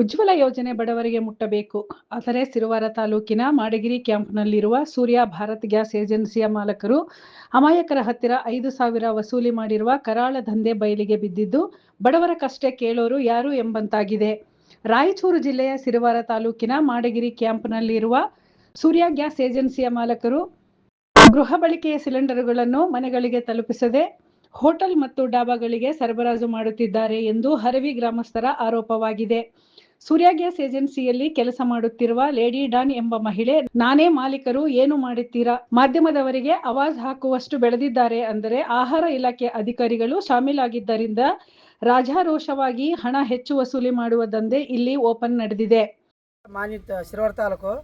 ಉಜ್ವಲ ಯೋಜನೆ ಬಡವರಿಗೆ ಮುಟ್ಟಬೇಕು. ಆದರೆ ಸಿರುವಾರ ತಾಲೂಕಿನ ಮಾಡಗಿರಿ ಕ್ಯಾಂಪ್ನಲ್ಲಿರುವ ಸೂರ್ಯ ಭಾರತ್ ಗ್ಯಾಸ್ ಏಜೆನ್ಸಿಯ ಮಾಲಕರು ಅಮಾಯಕರ ಹತ್ತಿರ 5,000 ವಸೂಲಿ ಮಾಡಿರುವ ಕರಾಳ ದಂಧೆ ಬಯಲಿಗೆ ಬಿದ್ದಿದ್ದು, ಬಡವರ ಕಷ್ಟ ಕೇಳೋರು ಯಾರು ಎಂಬಂತಾಗಿದೆ. ರಾಯಚೂರು ಜಿಲ್ಲೆಯ ಸಿರುವಾರ ತಾಲೂಕಿನ ಮಾಡಗಿರಿ ಕ್ಯಾಂಪ್ನಲ್ಲಿರುವ ಸೂರ್ಯ ಗ್ಯಾಸ್ ಏಜೆನ್ಸಿಯ ಮಾಲಕರು ಗೃಹ ಬಳಕೆಯ ಸಿಲಿಂಡರ್ಗಳನ್ನು ಮನೆಗಳಿಗೆ ತಲುಪಿಸದೆ ಹೋಟೆಲ್ ಮತ್ತು ಡಾಬಾಗಳಿಗೆ ಸರಬರಾಜು ಮಾಡುತ್ತಿದ್ದಾರೆ ಎಂದು ಹರವಿ ಗ್ರಾಮಸ್ಥರ ಆರೋಪವಾಗಿದೆ. ಸೂರ್ಯ ಗ್ಯಾಸ್ ಏಜೆನ್ಸಿಯಲ್ಲಿ ಕೆಲಸ ಮಾಡುತ್ತಿರುವ ಲೇಡಿ ಡಾನ್ ಎಂಬ ಮಹಿಳೆ, ನಾನೇ ಮಾಲೀಕರು, ಏನು ಮಾಡುತ್ತೀರಾ? ಮಾಧ್ಯಮದವರಿಗೆ ಆವಾಜ್ ಹಾಕುವಷ್ಟು ಬೆಳೆದಿದ್ದಾರೆ ಅಂದರೆ ಆಹಾರ ಇಲಾಖೆ ಅಧಿಕಾರಿಗಳು ಶಾಮೀಲಾಗಿದ್ದರಿಂದ ರಾಜಾರೋಷವಾಗಿ ಹಣ ಹೆಚ್ಚು ವಸೂಲಿ ಮಾಡುವ ದಂಧೆ ಇಲ್ಲಿ ಓಪನ್ ನಡೆದಿದೆ. ಮಾನ್ಯ Siruwar taluk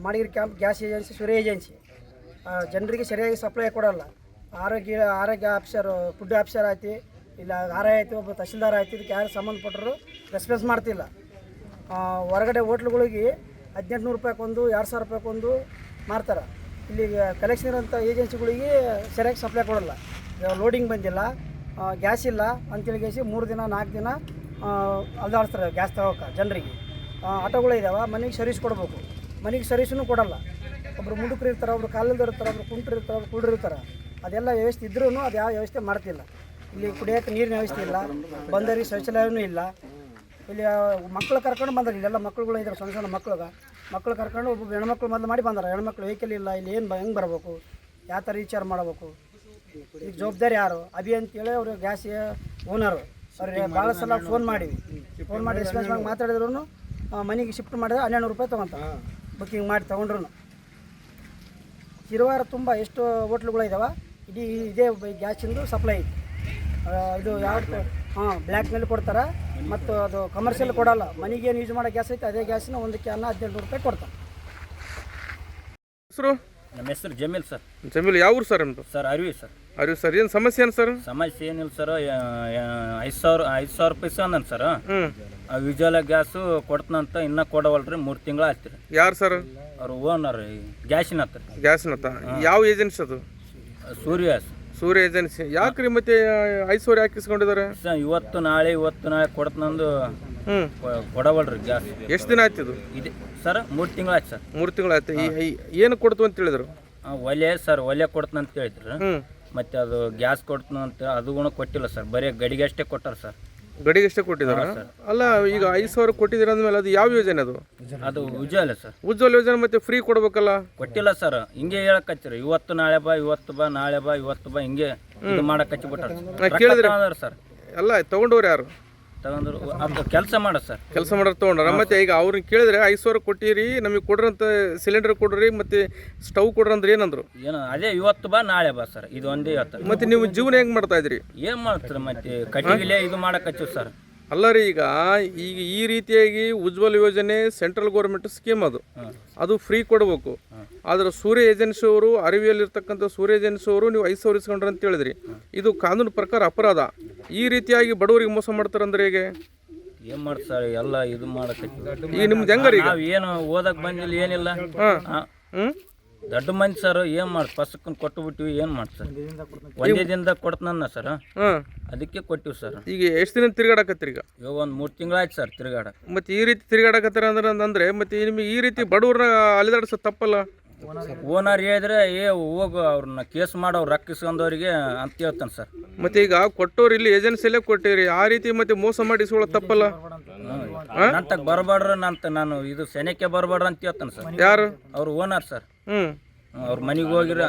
Madagiri camp gas agency Surya agency ಜನರಿಗೆ ಸರಿಯಾಗಿ ಸಪ್ಲೈ ಕೊಡಲ್ಲ. ಆರೋಗ್ಯ ಆಫೀಸರ್, ಫುಡ್ ಆಫೀಸರ್ ಆಯ್ತು, ಇಲ್ಲ ಆರ್ ಐ ಆಯಿತು, ಒಬ್ಬ ತಹಸೀಲ್ದಾರ್ ಆಯ್ತು, ಇದಕ್ಕೆ ಯಾರು ಸಂಬಂಧಪಟ್ಟರು ರೆಸ್ಪಾನ್ಸ್ ಮಾಡ್ತಿಲ್ಲ. ಹೊರಗಡೆ ಹೋಟ್ಲುಗಳಿಗೆ 1,800 ರೂಪಾಯಿಗೊಂದು, 2,000 ರೂಪಾಯಿಗೊಂದು ಮಾರ್ತಾರೆ. ಇಲ್ಲಿ ಕಲೆಕ್ಷನ್ ಇರೋಂಥ ಏಜೆನ್ಸಿಗಳಿಗೆ ಸರಿಯಾಗಿ ಸಪ್ಲೈ ಕೊಡಲ್ಲ. ಲೋಡಿಂಗ್ ಬಂದಿಲ್ಲ, ಗ್ಯಾಸ್ ಇಲ್ಲ ಅಂತೇಳಿ 3 ದಿನ 4 ದಿನ ಅಲ್ದಾಡಿಸ್ತಾರೆ ಗ್ಯಾಸ್ ತಗೋಕೆ ಜನರಿಗೆ. ಆಟೋಗಳು ಇದ್ದಾವೆ, ಮನೆಗೆ ಸರ್ವಿಸ್ ಕೊಡಬೇಕು, ಮನೆಗೆ ಸರ್ವಿಸೂ ಕೊಡಲ್ಲ. ಒಬ್ಬರು ಮುಡುಕರು ಇರ್ತಾರೆ, ಒಬ್ರು ಕಾಲಲ್ದವ್ರು ಇರ್ತಾರೆ, ಒಬ್ರು ಕುಂಟ್ರು ಇರ್ತಾರೆ, ಒಬ್ರು ಕುಡ್ರು ಇರ್ತಾರೆ. ಅದೆಲ್ಲ ವ್ಯವಸ್ಥೆ ಇದ್ರೂ ಅದು ಯಾವ ವ್ಯವಸ್ಥೆ ಮಾಡ್ತಿಲ್ಲ. ಇಲ್ಲಿ ಕುಡಿಯೋಕೆ ನೀರಿನ ವ್ಯವಸ್ಥೆ ಇಲ್ಲ, ಬಂದರಿಗೆ ಶೌಚಾಲಯನೂ ಇಲ್ಲ. ಇಲ್ಲಿ ಮಕ್ಕಳು ಕರ್ಕೊಂಡು ಬಂದಾರೆ, ಇಲ್ಲೆಲ್ಲ ಮಕ್ಕಳುಗಳು ಇದ್ದಾರೆ, ಸಣ್ಣ ಸಣ್ಣ ಮಕ್ಕಳು ಕರ್ಕೊಂಡು ಒಬ್ಬ ಹೆಣ್ಮಕ್ಳು ಮೊದಲು ಮಾಡಿ ಬಂದಾರೆ. ಹೆಣ್ಮಕ್ಳು ವೆಹಿಕಲ್ ಇಲ್ಲ, ಇಲ್ಲಿ ಏನು ಹೆಂಗೆ ಬರಬೇಕು, ಯಾವ ಥರ ವಿಚಾರ ಮಾಡಬೇಕು, ಈಗ ಜವಾಬ್ದಾರಿ ಯಾರು? ಅಭಿ ಅಂತೇಳಿ ಅವರು ಗ್ಯಾಸ್ ಓನರು, ಅವ್ರಿಗೆ ಭಾಳ ಸಲ ಫೋನ್ ಮಾಡಿ ರೆಸ್ಪಾನ್ಸ್ ಮಾಡಿ ಮಾತಾಡಿದ್ರು ಮನೆಗೆ ಶಿಫ್ಟ್ ಮಾಡಿದ್ರೆ 1,200 ರೂಪಾಯಿ ತೊಗೊತಾರೆ ಬುಕ್ಕಿಂಗ್ ಮಾಡಿ ತೊಗೊಂಡ್ರು. ಸಿರುವಾರ ತುಂಬ ಎಷ್ಟು ಹೋಟ್ಲುಗಳು ಇದ್ದಾವೆ, ಇದೇ ಗ್ಯಾಸಿಂದು ಸಪ್ಲೈ ಐತಿ. ಇದು ಯಾವ್ದು ಬ್ಲ್ಯಾಕ್ ಮೇಲೆ ಕೊಡ್ತಾರೆ, ಮತ್ತು ಅದು ಕಮರ್ಷಿಯಲ್ ಕೊಡಲ್ಲ. ಮನೆಗೆ ಏನು ಯೂಸ್ ಮಾಡೋ ಗ್ಯಾಸ್ ಐತೆ ಅದೇ ಗ್ಯಾಸಿನ ಒಂದು ಕ್ಯಾನ್ 1,800 ರೂಪಾಯಿ ಕೊಡ್ತಾರೆ. ಹೆಸರು? ನಮ್ಮ ಹೆಸರು ಜಮೀಲ್ ಸರ್. ಜಮೀಲ್ ಯಾವ ಊರು ಸರ್ ನಿಮ್ಮದು? Sir Arivi sir. Arivi sir. ಏನು ಸಮಸ್ಯೆ ಏನು ಸರ್? ಸಮಸ್ಯೆ ಏನಿಲ್ಲ ಸರ್. 5,000 ರೂಪಾಯಿ ಸರ್ ನನ್ನ ಸರ್. ವಿಜಯಲ ಗ್ಯಾಸು ಕೊಡ್ತನಂತ ಇನ್ನೂ ಕೊಡವಲ್ರಿ, 3 ತಿಂಗಳು ಆಯ್ತು ರೀ. ಯಾರು ಸರ್? ಅವ್ರು ಓನರ್ ಗ್ಯಾಸಿನ ಹತ್ರ. ಗ್ಯಾಸ್ನತ್ತ ಯಾವ ಏಜೆನ್ಸಿ ಅದು? ಸೂರ್ಯ ಏಜೆನ್ಸಿ. ಯಾಕ್ರಿ ಮತ್ತೆ 5,000 ಯಾಕೆ ಇಸ್ಕೊಂಡಿದ್ದಾರೆ? ಇವತ್ತು ನಾಳೆ ಕೊಡ್ತನಂದು ಕೊಡವಲ್ರಿ ಗ್ಯಾಸ್. ಎಷ್ಟು ದಿನ ಆಯ್ತು ಇದು? ಇದೆ ಸರ್, 3 ತಿಂಗಳು ಆಯ್ತು ಸರ್. 3 ತಿಂಗಳು ಆಯ್ತು. ಏನು ಕೊಡ್ತು ಅಂತ ಹೇಳಿದ್ರು? ಒಲೆ ಕೊಡ್ತನಂತ ಹೇಳಿದ್ರು. ಮತ್ತೆ ಅದು ಗ್ಯಾಸ್ ಕೊಡ್ತನಂತ ಅದು ಕೊಟ್ಟಿಲ್ಲ ಸರ್, ಬರೀ ಗಡಿಗೆ ಅಷ್ಟೇ ಕೊಟ್ಟಾರ ಸರ್. ಗಡಿಗೆ ಅಷ್ಟೇ ಕೊಟ್ಟಿದ್ದಾರೆ? ಅಲ್ಲ, ಈಗ 5,000 ಕೊಟ್ಟಿದ್ದೀರ ಅಂದ್ಮೇಲೆ ಅದು ಯಾವ ಯೋಜನೆ ಅದು? ಅದು ಉಜ್ವಲ ಸರ್. ಉಜ್ವಲ ಯೋಜನೆ ಮತ್ತೆ ಫ್ರೀ ಕೊಡ್ಬೇಕಲ್ಲ? ಕೊಟ್ಟಿಲ್ಲ ಸರ್, ಹಿಂಗೆ ಹೇಳಕತ್ತಿರಿ. ಇವತ್ತು ನಾಳೆ ಬಾ ನಾಳೆ ಬಾ ಹಿಂಗೆ ಇದು ಮಾಡಕ್ ಹಚ್ಚಿಬಿಟ್ಟಾರ ಸರ್. ಎಲ್ಲ ತಗೊಂಡವ್ರು ಯಾರು? ತಗೊಂಡ್ರು ಅದು ಕೆಲಸ ಮಾಡ ಸರ್. ಕೆಲಸ ಮಾಡೋರು ತಗೊಂಡ್ರ. ಮತ್ತೆ ಈಗ ಅವ್ರನ್ನ ಕೇಳಿದ್ರೆ 5,000 ಕೊಟ್ಟಿರಿ, ನಮಗೆ ಕೊಡ್ರಂತ ಸಿಲಿಂಡರ್ ಕೊಡ್ರಿ, ಮತ್ತೆ ಸ್ಟವ್ ಕೊಡ್ರಿ ಅಂದ್ರೆ ಏನಂದ್ರು? ಏನು ಅದೇ ಇವತ್ತು ಬಾ ನಾಳೆ ಬಾ ಸರ್, ಇದು ಒಂದೇ ಇವತ್ತು. ಮತ್ತೆ ನೀವು ಜೀವನ ಹೆಂಗ್ ಮಾಡ್ತಾ ಇದ್ರಿ? ಏನ್ ಮಾಡ್ತೀರಿ ಮತ್ತೆ, ಕಟ್ಟಿಗೆ ಇದು ಮಾಡಕ್ ಹಚ್ಚಿವ್ ಸರ್. ಅಲ್ಲ ರೀ, ಈಗ ಈ ರೀತಿಯಾಗಿ ಉಜ್ವಲ ಯೋಜನೆ ಸೆಂಟ್ರಲ್ ಗೌರ್ಮೆಂಟ್ ಸ್ಕೀಮ್ ಅದು ಫ್ರೀ ಕೊಡಬೇಕು. ಆದ್ರೆ ಸೂರ್ಯ ಏಜೆನ್ಸಿ ಅವರು, ಅರಿವಿಯಲ್ಲಿರ್ತಕ್ಕಂಥ ಸೂರ್ಯ ಏಜೆನ್ಸಿ ಅವರು ನೀವು 5,000 ಇಸ್ಕೊಂಡ್ರಿ ಅಂತ ಹೇಳಿದ್ರಿ. ಇದು ಕಾನೂನು ಪ್ರಕಾರ ಅಪರಾಧ. ಈ ರೀತಿಯಾಗಿ ಬಡವರಿಗೆ ಮೋಸ ಮಾಡ್ತಾರಂದ್ರೆ ಹೇಗೆ? ಏನ್ ಮಾಡ್ತಾರೆ ಎಲ್ಲ ಇದು ಮಾಡಕ್ ಈಗ ನಿಮ್ದು ಹೆಂಗಾರ? ಈಗ ಏನು ಓದಕ್ ಬಂದಿಲ್ಲ, ಏನಿಲ್ಲ. ದೊಡ್ಡ ಮಂದಿ ಸರ್, ಏನ್ ಮಾಡ್ತ ಪಸಕ್ಕನ್ ಕೊಟ್ಟು ಬಿಟ್ಟಿವಿ, ಏನ್ ಮಾಡ್ತಾರೆ? ಒಂದೇ ದಿನದಾಗ ಕೊಡ್ತಾನ ಸರ್, ಅದಕ್ಕೆ ಕೊಟ್ಟಿವಿ ಸರ್. ಈಗ ಎಷ್ಟು ದಿನ ತಿರ್ಗಾಡಕತ್ತೀರಿ? ಈಗ ಇವಾಗ 3 ತಿಂಗಳು ಆಯ್ತು ಸರ್ ತಿರ್ಗಾಡ. ಮತ್ತೆ ಈ ರೀತಿ ತಿರ್ಗಾಡಕತ್ತೀರ ಅಂದ್ರೆ ಮತ್ತೆ ನಿಮ್ಗೆ ಈ ರೀತಿ ಬಡವ್ರನ್ನ ಅಲಿದಾಡ್ಸೋ ತಪ್ಪಲ್ಲ? ಓನರ್ ಹೇಳಿದ್ರೆ ಹೋಗು ಅವ್ರನ್ನ ಕೇಸ್ ಮಾಡೋ ರೊಕ್ಕ ಇಸ್ಕೊಂಡವ್ರಿಗೆ ಅಂತ ಹೇಳ್ತಾನೆ ಸರ್. ಮತ್ತೆ ಈಗ ಕೊಟ್ಟವ್ರು ಇಲ್ಲಿ ಏಜೆನ್ಸಿಯಲ್ಲೇ ಕೊಟ್ಟಿರಿ, ಆ ರೀತಿ ಮತ್ತೆ ಮೋಸ ಮಾಡಿ ಇಸ್ಕೊಳ್ಳೋ ತಪ್ಪಲ್ಲ? ನಂತ ಬರಬಾಡ್ರ ನಾನು ಇದು ಸೆನೆಕ್ಕೆ ಬರಬಾಡ್ರ ಅಂತ ಹೇಳ್ತಾನೆ ಸರ್. ಯಾರು? ಅವ್ರು ಓನರ್ ಸರ್. ಅವ್ರ ಮನೆಗೆ ಹೋಗಿರ.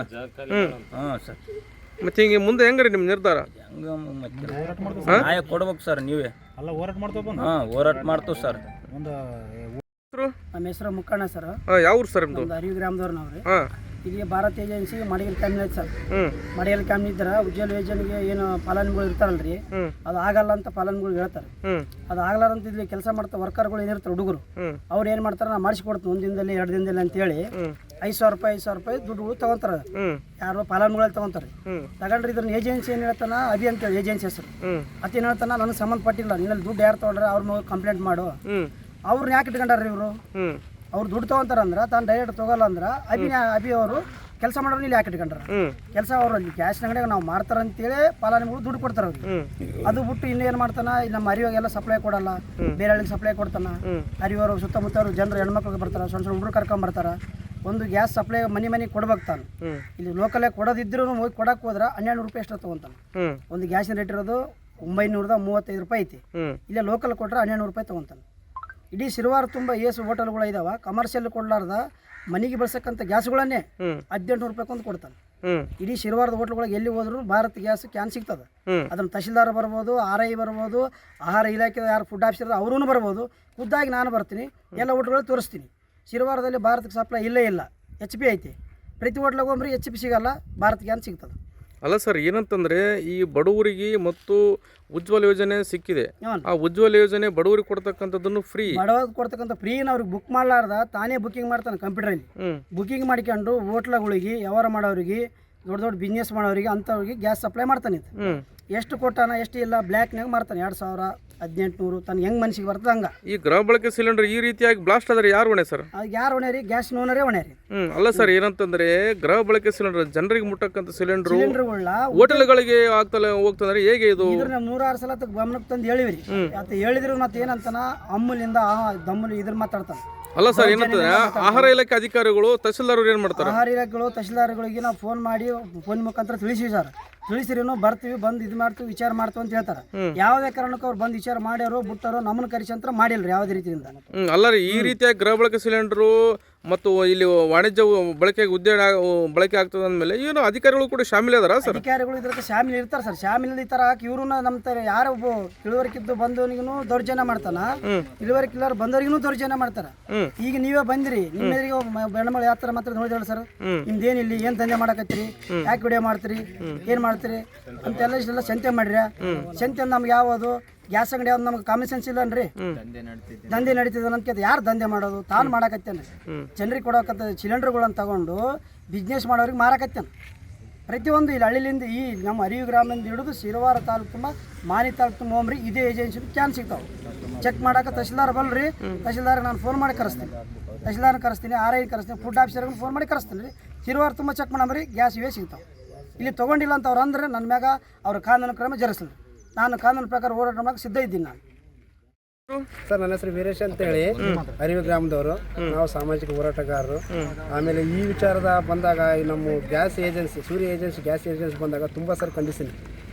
ಸರ್. ಮತ್ತೆ ಹಿಂಗೆ ಮುಂದೆ ಹೆಂಗ್ರಿ ನಿಮ್ಮ ನಿರ್ಧಾರ? ಮತ್ತೆ ನ್ಯಾಯ ಕೊಡ್ಬೇಕು ಸರ್. ನೀವೇ ಹೋರಾಟ ಮಾಡ್ತೀವಿ ಸರ್. ನಮ್ಮ ಹೆಸರು ಮುಕ್ಕಣ್ಣ ಸರ್. ಯಾವ ಊರು ಸರ್ ನಿಮ್ಮದು? ಅರಿವಿ ಗ್ರಾಮದವ್ರು ನಾವ್ರಿ. ಇಲ್ಲಿ ಭಾರತ್ ಏಜೆನ್ಸಿ ಮಡಿಗಲ್ ಕ್ಯಾಂಪ್ ಐತೆ ಸರ್. ಮಡಿಗಲ್ ಕ್ಯಾಂಪ್ ಇದ್ರೆ ಉಜ್ವಲ ಯೋಜನೆಗೆ ಏನು ಫಲಾನುಭವಿಗಳು ಇರ್ತಾರಲ್ರಿ, ಅದು ಆಗಲ್ಲ ಅಂತ ಫಲಾನುಭವಿಗಳು ಹೇಳ್ತಾರೆ. ಅದು ಆಗಲಾರಂತ ಇಲ್ಲಿ ಕೆಲಸ ಮಾಡ್ತಾ ವರ್ಕರ್ಗಳು ಏನಿರ್ತಾರೆ ಹುಡುಗರು, ಅವ್ರು ಏನು ಮಾಡ್ತಾರೆ, ನಾ ಮಾಡಿಸ್ಕೊಡ್ತೀನಿ 1 ದಿನದಲ್ಲಿ 2 ದಿನದಲ್ಲಿ ಅಂತೇಳಿ 5,000 ರೂಪಾಯಿ ದುಡ್ಡುಗಳು ತಗೊಂತಾರೆ. ಯಾರು ಫಲಾನುಭವಿಗಳು ತಗೊಂತಾರೆ. ತಗೊಂಡ್ರೆ ಇದ್ರ ಏಜೆನ್ಸಿ ಏನು ಹೇಳ್ತಾನ, ಅಭಿ ಅಂತೇಳಿ ಏಜೆನ್ಸಿ ಹೆಸರು. ಅದೇನು ಹೇಳ್ತಾನ, ನನಗೆ ಸಂಬಂಧಪಟ್ಟಿಲ್ಲ, ನಿನ್ನಲ್ಲಿ ದುಡ್ಡು ಯಾರು ತಗೊಂಡ್ರೆ ಅವ್ರ ಮೇಲೆ ಕಂಪ್ಲೇಂಟ್ ಮಾಡು. ಅವ್ರನ್ನ ಯಾಕೆ ಇಟ್ಕೊಂಡಾರ್ರಿ ಇವರು? ಅವ್ರು ದುಡ್ಡು ತೊಗೊಂತಾರಂದ್ರೆ ತಾನು ಡೈರೆಕ್ಟ್ ತೊಗೊಲ್ಲ ಅಂದ್ರೆ ಅಭಿ ಅವರು ಕೆಲಸ ಮಾಡೋರು ಇಲ್ಲಿ ಯಾಕೆ ಇಟ್ಕೊಂಡ್ರ ಕೆಲಸ ಅವರು ಅಲ್ಲಿ ಗ್ಯಾಸ್ ಅಂಗಡಿಯಾಗ ನಾವು ಮಾಡ್ತಾರ ಅಂತೇಳಿ ಫಲಾನುಭವಿಗಳು ದುಡ್ಡು ಕೊಡ್ತಾರ ಅವ್ರಿಗೆ. ಅದು ಬಿಟ್ಟು ಇನ್ನೇನು ಮಾಡ್ತಾನ, ಇಲ್ಲಿ ನಮ್ಮ ಅರಿವಾಗೆಲ್ಲ ಸಪ್ಲೈ ಕೊಡಲ್ಲ, ಬೇರೆ ಹಳ್ಳಿಗೆ ಸಪ್ಲೈ ಕೊಡ್ತಾನ. ಅರಿವರು ಸುತ್ತಮುತ್ತ ಜನರು ಹೆಣ್ಮಕ್ಳಿಗೆ ಬರ್ತಾರೆ, ಸಣ್ಣ ಸಣ್ಣ ಹುಡುಗರು ಕರ್ಕೊಂಬರ್ತಾರ. ಒಂದು ಗ್ಯಾಸ್ ಸಪ್ಲೈ ಮನೆ ಕೊಡ್ಬೇಕು ತಾನು. ಇಲ್ಲಿ ಲೋಕಲ್ ಕೊಡೋದಿದ್ರು ಹೋಗಿ ಕೊಡಕ್ಕೆ ಹೋದ್ರೆ 1200 ರೂಪಾಯಿ ಎಷ್ಟು ತೊಗೊಂತಾನೆ. ಒಂದು ಗ್ಯಾಸಿನ ರೇಟ್ ಇರೋದು 935 ರೂಪಾಯಿ ಐತಿ. ಇಲ್ಲೇ ಲೋಕಲ್ ಕೊಟ್ರೆ 1200 ರೂಪಾಯಿ ತೊಗೊಂತಾನೆ. ಇಡೀ ಸಿರುವಾರ ತುಂಬ ಏಸು ಹೋಟೆಲ್ಗಳು ಇದಾವೆ, ಕಮರ್ಷಿಯಲ್ ಕೊಡ್ಲಾರ್ದ ಮನೆಗೆ ಬಳಸಕ್ಕಂಥ ಗ್ಯಾಸ್ಗಳನ್ನೇ 1800 ರೂಪಾಯಿ ಕೊಡ್ತಾನೆ. ಇಡೀ ಶಿರವಾರದ ಹೋಟ್ಲುಗಳಿಗೆ ಎಲ್ಲಿ ಹೋದ್ರು ಭಾರತ್ ಗ್ಯಾಸ್ ಕ್ಯಾನ್ ಸಿಗ್ತದೆ. ಅದನ್ನು ತಹಶೀಲ್ದಾರ್ ಬರ್ಬೋದು, RI ಬರ್ಬೋದು, ಆಹಾರ ಇಲಾಖೆ ಯಾರು ಫುಡ್ ಆಫೀಸರ್ ಅವ್ರೂ ಬರ್ಬೋದು, ಖುದ್ದಾಗಿ ನಾನು ಬರ್ತೀನಿ, ಎಲ್ಲ ಹೋಟ್ಲುಗಳು ತೋರಿಸ್ತೀನಿ. ಶಿರವಾರದಲ್ಲಿ ಭಾರತಕ್ಕೆ ಸಪ್ಲೈ ಇಲ್ಲೇ ಇಲ್ಲ, HP ಐತಿ. ಪ್ರತಿ ಹೋಟ್ಲಿಗೆ ಹೋಗ್ರಿ HP ಸಿಗಲ್ಲ, ಭಾರತ್ ಗ್ಯಾಸ್ ಸಿಗ್ತದೆ. ಅಲ್ಲ ಸರ್, ಏನಂತಂದರೆ ಈ ಬಡವರಿಗೆ ಮತ್ತು ಉಜ್ವಲ ಯೋಜನೆ ಸಿಕ್ಕಿದೆ. ಆ ಉಜ್ವಲ ಯೋಜನೆ ಬಡವರಿಗೆ ಕೊಡ್ತಕ್ಕಂಥದ್ದನ್ನು ಫ್ರೀ, ಬಡವರಿಗೆ ಕೊಡ್ತಕ್ಕಂಥ ಫ್ರೀನ ಅವ್ರಿಗೆ ಬುಕ್ ಮಾಡಲಾರ್ದ ತಾನೇ ಬುಕ್ಕಿಂಗ್ ಮಾಡ್ತಾನೆ ಕಂಪ್ಯೂಟರಲ್ಲಿ. ಬುಕ್ಕಿಂಗ್ ಮಾಡ್ಕೊಂಡು ಹೋಟ್ಲಗಳಿಗೆ ವ್ಯವಹಾರ ಮಾಡೋರಿಗೆ, ದೊಡ್ಡ ದೊಡ್ಡ ಬಿಸ್ನೆಸ್ ಮಾಡೋರಿಗೆ ಅಂಥವ್ರಿಗೆ ಗ್ಯಾಸ್ ಸಪ್ಲೈ ಮಾಡ್ತಾನೆ. ಎಷ್ಟು ಕೊಟ್ಟಾನ ಎಷ್ಟು ಇಲ್ಲ ಬ್ಲ್ಯಾಕ್ನಾಗ ಮಾಡ್ತಾನೆ. 2000 1800 ತನ್ನ ಹೆಂಗೆ ಮನ್ಸಿಗೆ ಬರ್ತದೆ ಹಂಗೆ. ಈ ಗೃಹ ಬಳಕೆ ಸಿಲಿಂಡರ್ ಈ ರೀತಿಯಾಗಿ ಬ್ಲಾಸ್ಟ್ ಆದ್ರೆ ಯಾರು ಹೊಣೆ ಸರ್? ಅದಕ್ಕೆ ಯಾರು ಹೊಣೆ ರೀ? ಗ್ಯಾಸ್ ಓನರೇ ಹೊಣೆ ರೀ. ಅಲ್ಲ ಸರ್, ಏನಂತಂದ್ರೆ ಗೃಹ ಬಳಕೆ ಸಿಲಿಂಡರ್ ಜನರಿಗೆ ಮುಟ್ಟಕ್ಕಂಥ ಸಿಲಿಂಡರ್ಗಳನ್ನ ಹೋಟೆಲ್ಗಳಿಗೆ ಆಗ್ತಲ್ಲ ಹೋಗ್ತಂದ್ರೆ ಹೇಗೆ ಇದು? ಇದ್ರ 106 ಸಲ ಗಮನಕ್ಕೆ ತಂದು ಹೇಳಿವ್ರಿ. ಅದು ಹೇಳಿದ್ರು ಮತ್ತೆ ಏನಂತಾನ ಅಮ್ಮಲಿಂದ ದಮ್ಮಲಿ ಇದ್ರ ಮಾತಾಡ್ತಾನೆ. ಅಲ್ಲ ಸರ್, ಏನಂತಂದ್ರೆ ಆಹಾರ ಇಲಾಖೆ ಅಧಿಕಾರಿಗಳು ತಹಶೀಲ್ದಾರ್ ಏನ್ ಮಾಡ್ತಾರೆ? ಆಹಾರ ಇಲಾಖೆಗಳು ತಹಶೀಲ್ದಾರ್ಗಳಿಗೆ ನಾವು ಫೋನ್ ಮಾಡಿ ಫೋನ್ ಮುಖಾಂತರ ತಿಳಿಸಿವಿ ಸರ್. ತಿಳಿಸಿರೇನು ಬರ್ತೀವಿ, ಬಂದು ಇದು ಮಾಡ್ತೀವಿ, ವಿಚಾರ ಮಾಡ್ತೀವಿ ಅಂತ ಹೇಳ್ತಾರೆ. ಯಾವುದೇ ಕಾರಣಕ್ಕೂ ಅವ್ರು ಬಂದು ವಿಚಾರ ಮಾಡ್ಯಾರೋ ಬಿಟ್ಟಾರೋ ನಮ್ಮನ್ನ ಕರೆಸಿ ಅಂತ ಮಾಡಿಲ್ರಿ ಯಾವುದೇ ರೀತಿಯಿಂದ. ಅಲ್ಲ ರೀ, ಈ ರೀತಿಯಾಗಿ ಗೃಹ ಬಳಕೆ ಸಿಲಿಂಡರು ಮತ್ತು ಇಲ್ಲಿ ವಾಣಿಜ್ಯ ಬಳಕೆಗೆ ಉದ್ಯೋಗ ಬಳಕೆ ಆಗ್ತದೆ ಅಂದಮೇಲೆ ಏನು ಅಧಿಕಾರಿಗಳು ಕೂಡ ಶಾಮಿಲ್ ಅದಾರ ಸರ್? ಅಧಿಕಾರಿಗಳು ಇದ್ರಕ್ಕೆ ಶಾಮಿಲ್ ಇರ್ತಾರೆ ಸರ್. ಶಾಮಿಲ್ ಈ ಥರ ಹಾಕಿ ಇವ್ರು ನಮ್ಮ ಯಾರೋ ಒಬ್ಬ ಇಳುವರಿಕಿದ್ದು ಬಂದವನಿಗೂ ದೌರ್ಜನ್ಯ ಮಾಡ್ತಾನ, ಇಳುವರಿಕೆ ಇಲ್ಲವ್ರು ಬಂದವರಿಗೂ ದೌರ್ಜನ್ಯ ಮಾಡ್ತಾರೆ. ಈಗ ನೀವೇ ಬಂದಿರಿ, ನಿಮ್ಮೆರಿಗೆ ಬೆಣ್ಣಮಗಳು ಯಾವ ಥರ ಮಾತ್ರ ನೋಡಿದ್ರೆ ಸರ್, ನಿಮ್ದೇನಿಲ್ಲ, ಏನು ದಂಧೆ ಮಾಡಕತ್ತೀರಿ, ಯಾಕೆ ವಿಡಿಯೋ ಮಾಡ್ತೀರಿ, ಏನು ಮಾಡ್ತೀರಿ ಅಂತೆಲ್ಲ ಇಷ್ಟೆಲ್ಲ ಸಂತೆ ಮಾಡ್ರಿ. ಸಂತೆ ನಮ್ಗೆ ಯಾವುದು ಗ್ಯಾಸ್ ಅಂಗಡಿ ಯಾವ್ದು ನಮ್ಗೆ ಕಾಮನ್ ಸೆನ್ಸ್ ಇಲ್ಲನ್ರಿ? ದಂಧೆ ನಡೀತಿದ ಅಂತ ಯಾರು ದಂಧೆ ಮಾಡೋದು? ತಾನು ಮಾಡಕತ್ತೇನೆ. ಜನರಿಗೆ ಕೊಡೋಕಂತ ಸಿಲಿಂಡರ್ಗಳನ್ನ ತಗೊಂಡು ಬಿಸ್ನೆಸ್ ಮಾಡೋರಿಗೆ ಮಾರಕತ್ತೇನೆ. ಪ್ರತಿಯೊಂದು ಇಲ್ಲಿ ಹಳ್ಳಿಲಿಂದ ಈ ನಮ್ಮ ಅರಿವು ಗ್ರಾಮದಿಂದ ಹಿಡಿದು ಶಿರವಾರ ತಾಲೂಕು ತುಂಬ ಮಾನಿ ತಾಲೂಕು ತುಂಬ ಹೋಗ್ರಿ, ಇದೇ ಏಜೆನ್ಸಿ ಕ್ಯಾನ್ ಸಿಗ್ತಾವೆ. ಚೆಕ್ ಮಾಡೋಕೆ ತಹಶೀಲ್ದಾರ್ ಬಲ್ರಿ, ತಹಶೀಲ್ದಾರ್ಗೆ ನಾನು ಫೋನ್ ಮಾಡಿ ಕರೆಸ್ತೀನಿ, ತಹಶೀಲ್ದಾರ್ನ ಕರೆಸ್ತೀನಿ, RI ಕರೆಸ್ತೀನಿ, ಫುಡ್ ಆಫೀಸರ್ಗೆ ಫೋನ್ ಮಾಡಿ ಕರೆಸ್ತೀನಿ ರೀ. ಶಿರವಾರ ತುಂಬ ಚೆಕ್ ಮಾಡಮ್ರಿ, ಗ್ಯಾಸ್ ಇವೇ ಸಿಗ್ತಾವೆ. ಇಲ್ಲಿ ತೊಗೊಂಡಿಲ್ಲ ಅಂತ ಅವ್ರು ಅಂದ್ರೆ ನನ್ನ ಮ್ಯಾಗ ಅವ್ರ ಕಾನೂನು ಕ್ರಮ ಜರುಗಿಸ್ಲಿ. ನಾನು ಕಾನೂನು ಪ್ರಕಾರ ಹೋರಾಟ ಮಾಡೋಕೆ ಸಿದ್ಧ ಇದ್ದೀನಿ. ನಾನು ಸರ್, ನನ್ನ ಹೆಸರು ವೀರೇಶ್ ಅಂತೇಳಿ, ಅರಿವು ಗ್ರಾಮದವರು. ನಾವು ಸಾಮಾಜಿಕ ಹೋರಾಟಗಾರರು. ಆಮೇಲೆ ಈ ವಿಚಾರದ ಬಂದಾಗ ನಮ್ಮ gas agency, Surya agency gas agency ಬಂದಾಗ ತುಂಬ ಸರ್ ಖಂಡಿಸ್ತೀನಿ.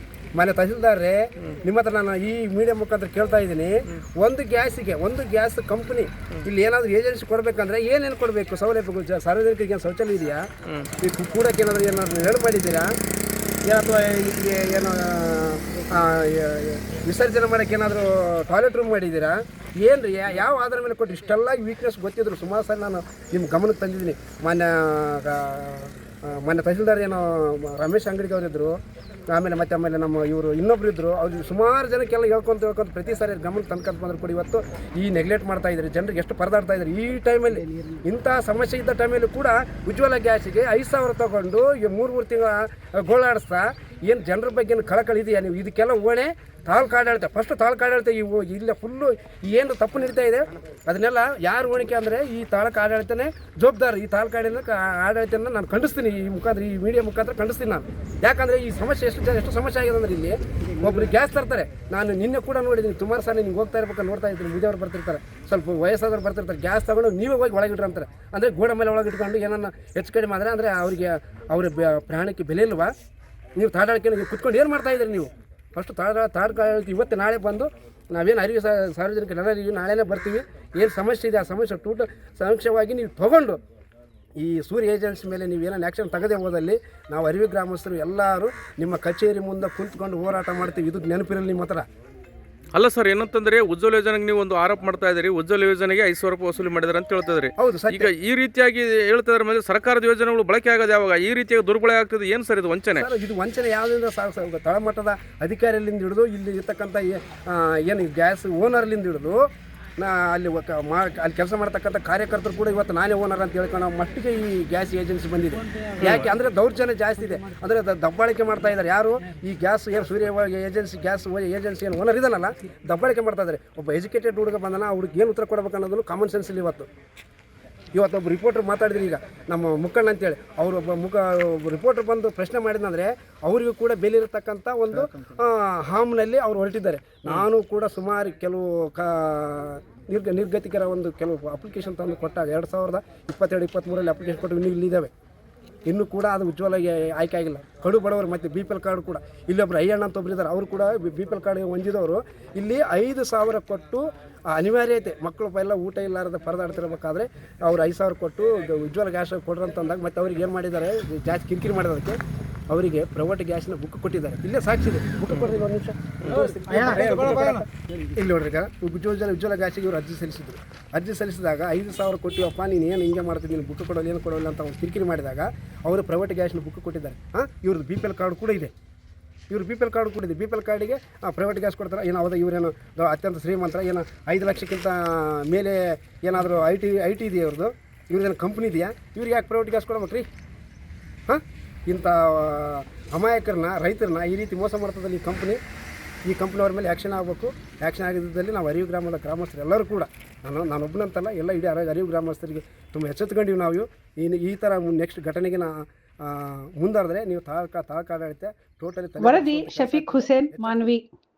ಮನೆ ತಹಸೀಲ್ದಾರ್ರೆ, ನಿಮ್ಮ ಹತ್ರ ನಾನು ಈ ಮೀಡಿಯಾ ಮುಖಾಂತರ ಕೇಳ್ತಾ ಇದ್ದೀನಿ, ಒಂದು ಗ್ಯಾಸಿಗೆ ಒಂದು ಗ್ಯಾಸ್ ಕಂಪ್ನಿ ಇಲ್ಲಿ ಏನಾದರೂ ಏಜೆನ್ಸಿ ಕೊಡಬೇಕಂದ್ರೆ ಏನೇನು ಕೊಡಬೇಕು? ಸೌಲಭ್ಯಗಳು ಸಾರ್ವಜನಿಕರಿಗೆ ಏನು ಶೌಚಾಲಯ ಇದೆಯಾ? ಈ ಕೂಡಕ್ಕೆ ಏನಾದರೂ ಹೇಳಿ ಮಾಡಿದ್ದೀರಾ? ಅಥವಾ ಇಲ್ಲಿ ಏನೋ ವಿಸರ್ಜನೆ ಮಾಡೋಕ್ಕೆ ಏನಾದರೂ ಟಾಯ್ಲೆಟ್ ರೂಮ್ ಮಾಡಿದ್ದೀರಾ? ಏನು ರೀ, ಯಾವ ಆಧಾರ ಮೇಲೆ ಕೊಟ್ಟು ಇಷ್ಟೆಲ್ಲ ವೀಕ್ನೆಸ್ ಗೊತ್ತಿದ್ರು ಸುಮಾರು ಸರಿ ನಾನು ನಿಮ್ಮ ಗಮನಕ್ಕೆ ತಂದಿದ್ದೀನಿ. ಮೊನ್ನೆ ತಹಸೀಲ್ದಾರ್ ಏನೋ ರಮೇಶ್ ಅಂಗಡಿಗೆ ಅವರಿದ್ದರು, ಆಮೇಲೆ ನಮ್ಮ ಇವರು ಇನ್ನೊಬ್ರು ಇದ್ದರು. ಅವ್ರಿಗೆ ಸುಮಾರು ಜನಕ್ಕೆಲ್ಲ ಹೇಳ್ಕೊಂತ ಪ್ರತಿ ಸಾರಿ ಗಮನಕ್ಕೆ ತಂದ್ಕೊಂತ ಬಂದ್ರೆ ಕೂಡ ಇವತ್ತು ಈ ನೆಗ್ಲೆಕ್ಟ್ ಮಾಡ್ತಾ ಇದ್ದಾರೆ, ಜನರಿಗೆ ಎಷ್ಟು ಪರದಾಡ್ತಾ ಇದ್ದಾರೆ. ಈ ಟೈಮಲ್ಲಿ ಇಂಥ ಸಮಸ್ಯೆ ಇದ್ದ ಟೈಮಲ್ಲಿ ಕೂಡ ಉಜ್ವಲ ಗ್ಯಾಸಿಗೆ 5000 ತೊಗೊಂಡು 3 ತಿಂಗಳ ಗೋಳಾಡಿಸ್ತಾ ಏನು ಜನರ ಬಗ್ಗೆ ಏನು ಕಳಕಳಿ ಇದೆಯಾ? ನೀವು ಇದಕ್ಕೆಲ್ಲ ಓಣೆ ತಾಲೂಕು ಆಡಳಿತ, ಫಸ್ಟ್ ತಾಲೂಕು ಆಡಳಿತ ಇವು ಇಲ್ಲ ಫುಲ್ಲು ಏನು ತಪ್ಪು ನಡೀತಾ ಇದೆ ಅದನ್ನೆಲ್ಲ ಯಾರು ಹೋಣಿಕೆ ಅಂದರೆ ಈ ತಾಲೂಕು ಆಡಳಿತನೇ ಜವಾಬ್ದಾರಿ. ಈ ತಾಲೂಕು ಆಡಳಿತನ ನಾನು ಖಂಡಿಸ್ತೀನಿ, ಈ ಮುಖಾಂತರ ಈ ಮೀಡಿಯಾ ಮುಖಾಂತರ ಖಂಡಿಸ್ತೀನಿ ನಾನು. ಯಾಕಂದರೆ ಈ ಸಮಸ್ಯೆ ಎಷ್ಟು ಸಮಸ್ಯೆ ಆಗಿದೆ ಅಂದರೆ ಇಲ್ಲಿ ಒಬ್ಬರು ಗ್ಯಾಸ್ ತರ್ತಾರೆ. ನಾನು ನಿನ್ನೆ ಕೂಡ ನೋಡಿದ್ದೀನಿ, ಸುಮಾರು ಸಾರಿ ನಿಮ್ಗೆ ಹೋಗ್ತಾ ಇರ್ಬೇಕು ನೋಡ್ತಾ ಇದ್ದೀನಿ, ಮುದಿಯವ್ರು ಬರ್ತಿರ್ತಾರೆ, ಸ್ವಲ್ಪ ವಯಸ್ಸಾದವ್ರು ಬರ್ತಿರ್ತಾರೆ, ಗ್ಯಾಸ್ ತಗೊಂಡು ನೀವೇ ಹೋಗಿ ಒಳಗಿಟ್ರು ಅಂತಾರೆ. ಅಂದರೆ ಗೋಡೆ ಮೇಲೆ ಒಳಗಿಟ್ಕೊಂಡು ಏನನ್ನ ಹೆಚ್ಚು ಕಡಿಮೆ ಆದರೆ ಅಂದರೆ ಅವರಿಗೆ ಅವ್ರ ಪ್ರಾಣಕ್ಕೆ ಬೆಲೆ ಇಲ್ವಾ? ನೀವು ತಾಡಾಳಿಕೆ ಕುತ್ಕೊಂಡು ಏನು ಮಾಡ್ತಾ ಇದ್ದೀರಿ ನೀವು? ಫಸ್ಟ್ ತಾಡ್ಕಾಳಕ್ಕೆ ಇವತ್ತು ನಾಳೆ ಬಂದು ನಾವೇನು ಅರಿವು ಸಾರ್ವಜನಿಕರೆಲ್ಲರಿಗೂ ನಾಳೆನೇ ಬರ್ತೀವಿ, ಏನು ಸಮಸ್ಯೆ ಇದೆ ಆ ಸಮಸ್ಯೆ ಸಮೀಕ್ಷವಾಗಿ ನೀವು ತೊಗೊಂಡು ಈ ಸೂರ್ಯ ಏಜೆನ್ಸಿ ಮೇಲೆ ನೀವೇನೋ ಆ್ಯಕ್ಷನ್ ತೆಗೆದೇ ಹೋದಲ್ಲಿ ನಾವು ಅರಿವು ಗ್ರಾಮಸ್ಥರು ಎಲ್ಲರೂ ನಿಮ್ಮ ಕಚೇರಿ ಮುಂದೆ ಕುಂತ್ಕೊಂಡು ಹೋರಾಟ ಮಾಡ್ತೀವಿ. ಇದು ನೆನಪಿರಲಿ ನಿಮ್ಮ ಹತ್ರ. ಅಲ್ಲ ಸರ್, ಏನಂತಂದ್ರೆ ಉಜ್ವಲ ಯೋಜನೆಗೆ ನೀವು ಒಂದು ಆರೋಪ ಮಾಡ್ತಾ ಇದ್ದೀರಿ, ಉಜ್ವಲ ಯೋಜನೆಗೆ 5000 ರೂಪಾಯಿ ವಸೂಲಿ ಮಾಡಿದಾರೆ ಅಂತ ಹೇಳ್ತಿದ್ರಿ. ಹೌದು ಸರ್. ಈಗ ಈ ರೀತಿಯಾಗಿ ಹೇಳ್ತಿದ್ರ ಮೇಲೆ ಸರ್ಕಾರದ ಯೋಜನೆಗಳು ಬಳಕೆ ಆಗೋದು ಯಾವಾಗ? ಈ ರೀತಿಯಾಗಿ ದುರ್ಬಳಕೆ ಆಗ್ತದೆ, ಏನು ಸರ್ ಇದು ವಂಚನೆ? ಇದು ವಂಚನೆ ಯಾವುದರಿಂದ? ತಳಮಟ್ಟದ ಅಧಿಕಾರಿಗಳಿಂದ ಹಿಡಿದು ಇಲ್ಲಿ ಇರ್ತಕ್ಕಂಥ ಏನು ಗ್ಯಾಸ್ ಓನರ್ಲಿಂದ ಹಿಡಿದು ಅಲ್ಲಿ ಕೆಲಸ ಮಾಡ್ತಕ್ಕಂಥ ಕಾರ್ಯಕರ್ತರು ಕೂಡ ಇವತ್ತು ನಾನೇ ಓನರ್ ಅಂತ ಹೇಳ್ಕೊಂಡು ಮಟ್ಟಿಗೆ ಈ ಗ್ಯಾಸ್ ಏಜೆನ್ಸಿ ಬಂದಿದೆ. ಯಾಕೆ ಅಂದರೆ ದೌರ್ಜನ್ಯ ಜಾಸ್ತಿ ಇದೆ, ಅಂದರೆ ದಬ್ಬಾಳಿಕೆ ಮಾಡ್ತಾ ಇದ್ದಾರೆ. ಯಾರು ಈ ಗ್ಯಾಸ್ ಏನು ಸೂರ್ಯ ಏಜೆನ್ಸಿ ಗ್ಯಾಸ್ ಏಜೆನ್ಸಿ ಏನು ಓನರ್ ಇದನ್ನಲ್ಲ, ದಬ್ಬಾಳಿಕೆ ಮಾಡ್ತಾ ಇದ್ದಾರೆ. ಒಬ್ಬ ಎಜುಕೇಟೆಡ್ ಹುಡುಗ ಬಂದನ, ಅವ್ರಿಗೆ ಏನು ಉತ್ತರ ಕೊಡಬೇಕು ಅನ್ನೋದನ್ನು ಕಾಮನ್ ಸೆನ್ಸ್ ಇಲ್ಲಿ ಇವತ್ತು ಇವತ್ತು ಒಬ್ಬ ರಿಪೋರ್ಟರ್ ಮಾತಾಡಿದ್ರು ಈಗ ನಮ್ಮ ಮುಖಂಡ ಅಂತೇಳಿ ಅವರು ಒಬ್ಬ ರಿಪೋರ್ಟರ್ ಬಂದು ಪ್ರಶ್ನೆ ಮಾಡಿದಂದರೆ ಅವರಿಗೂ ಕೂಡ ಬೆಲೆ ಇರತಕ್ಕಂಥ ಒಂದು ಹಾಮ್ನಲ್ಲಿ ಅವರು ಹೊರಟಿದ್ದಾರೆ. ನಾನು ಕೂಡ ಸುಮಾರು ಕೆಲವು ನಿರ್ಗತಿಕರ ಒಂದು ಕೆಲವು ಅಪ್ಲಿಕೇಶನ್ ತಂದು ಕೊಟ್ಟಾಗ 2022-23 ಅಪ್ಲಿಕೇಶನ್ ಕೊಟ್ಟು ಇನ್ನೂ ಇಲ್ಲಿದ್ದಾವೆ. ಇನ್ನೂ ಕೂಡ ಅದು ಉಜ್ವಲಗೆ ಆಯ್ಕೆ ಆಗಿಲ್ಲ. ಕಡು ಬಡವರು ಮತ್ತು BPL ಕಾರ್ಡ್ ಕೂಡ ಇಲ್ಲೊಬ್ಬರು ಅಯ್ಯಣ್ಣ ಅಂತ ಒಬ್ಬರು ಇದ್ದಾರೆ. ಅವರು ಕೂಡ BPL ಕಾರ್ಡ್ ಹೊಂದಿದವರು ಇಲ್ಲಿ 5,000 ಕೊಟ್ಟು ಅನಿವಾರ್ಯತೆ ಮಕ್ಕಳು ಎಲ್ಲ ಊಟ ಇಲ್ಲಾರದ ಪರದಾಡ್ತಿರ್ಬೇಕಾದ್ರೆ ಅವ್ರು 5,000 ಕೊಟ್ಟು ಉಜ್ವಲ ಗ್ಯಾಸ್ ಕೊಡ್ರಿ ಅಂತಂದಾಗ ಮತ್ತೆ ಅವ್ರಿಗೆ ಏನು ಮಾಡಿದ್ದಾರೆ ಜಾಸ್ತಿ ಕಿರಿಕಿರಿ ಮಾಡೋದಕ್ಕೆ ಅವರಿಗೆ ಪ್ರೈವೇಟ್ ಗ್ಯಾಸ್ನ ಬುಕ್ ಕೊಟ್ಟಿದ್ದಾರೆ. ಇಲ್ಲೇ ಸಾಕ್ಷಿ ಇದೆ, ಬುಕ್ ಕೊಡ್ರಿ ಒಂದು ನಿಮಿಷ ಇಲ್ಲಿ ನೋಡ್ರಿ. ಉಜ್ವಲ ಗ್ಯಾಸಿಗೆ ಇವರು ಅರ್ಜಿ ಸಲ್ಲಿಸಿದಾಗ 5,000 ಕೊಟ್ಟಿವಪ್ಪ ನೀನು ಏನು ಹಿಂಗೆ ಮಾಡ್ತೀನಿ, ನೀನು ಬುಕ್ ಕೊಡೋಲ್ಲ ಏನು ಕೊಡೋಲ್ಲ ಅಂತ ಅವ್ರು ಕಿರಿಕಿರಿ ಮಾಡಿದಾಗ ಅವರು ಪ್ರೈವೇಟ್ ಗ್ಯಾಸ್ನ ಬುಕ್ ಕೊಟ್ಟಿದ್ದಾರೆ. ಇವ್ರದ್ದು BPL ಕಾರ್ಡ್ ಕೂಡ ಇದೆ. ಇವರು BPL ಕಾರ್ಡ್ ಕೂಡ ಇದೆ. BPL ಕಾರ್ಡಿಗೆ ಪ್ರೈವೇಟ್ ಗ್ಯಾಸ್ ಕೊಡ್ತಾರೆ. ಏನು ಹೌದಾ ಇವರೇನು ಅತ್ಯಂತ ಶ್ರೀಮಂತರ, ಏನು 5 ಲಕ್ಷಕ್ಕಿಂತ ಮೇಲೆ ಏನಾದರೂ ಐ ಟಿ ಇದೆಯಾ ಇವ್ರದ್ದೇನು ಕಂಪ್ನಿ ಇದೆಯಾ? ಇವ್ರಿಗೆ ಯಾಕೆ ಪ್ರೈವೇಟ್ ಗ್ಯಾಸ್ ಕೊಡ್ಬೇಕ್ರಿ? ಇಂಥ ಅಮಾಯಕರನ್ನ ರೈತರನ್ನ ಈ ರೀತಿ ಮೋಸ ಮಾಡ್ತದಲ್ಲಿ ಈ ಕಂಪ್ನಿಯವ್ರ ಮೇಲೆ ಆ್ಯಕ್ಷನ್ ಆಗಬೇಕು. ಆ್ಯಕ್ಷನ್ ಆಗಿದ್ದಲ್ಲಿ ನಾವು ಅರಿವು ಗ್ರಾಮದ ಗ್ರಾಮಸ್ಥರು ಎಲ್ಲರೂ ಕೂಡ ನಾನು ಒಬ್ಬನಂತಲ್ಲ, ಎಲ್ಲ ಇಡೀ ಅರಿವು ಗ್ರಾಮಸ್ಥರಿಗೆ ತುಂಬ ಎಚ್ಚೆತ್ಕೊಂಡಿವಿ. ನಾವು ಈ ಥರ ನೆಕ್ಸ್ಟ್ ಘಟನೆಗೆ ಮುಂದಾಡಿದ್ರೆ ನೀವು ತಾಲೂಕಾಡಳಿತ ಟೋಟಲಿ ವರದಿ ಶಫೀಕ್ ಹುಸೇನ್ ಮಾನ್ವಿ.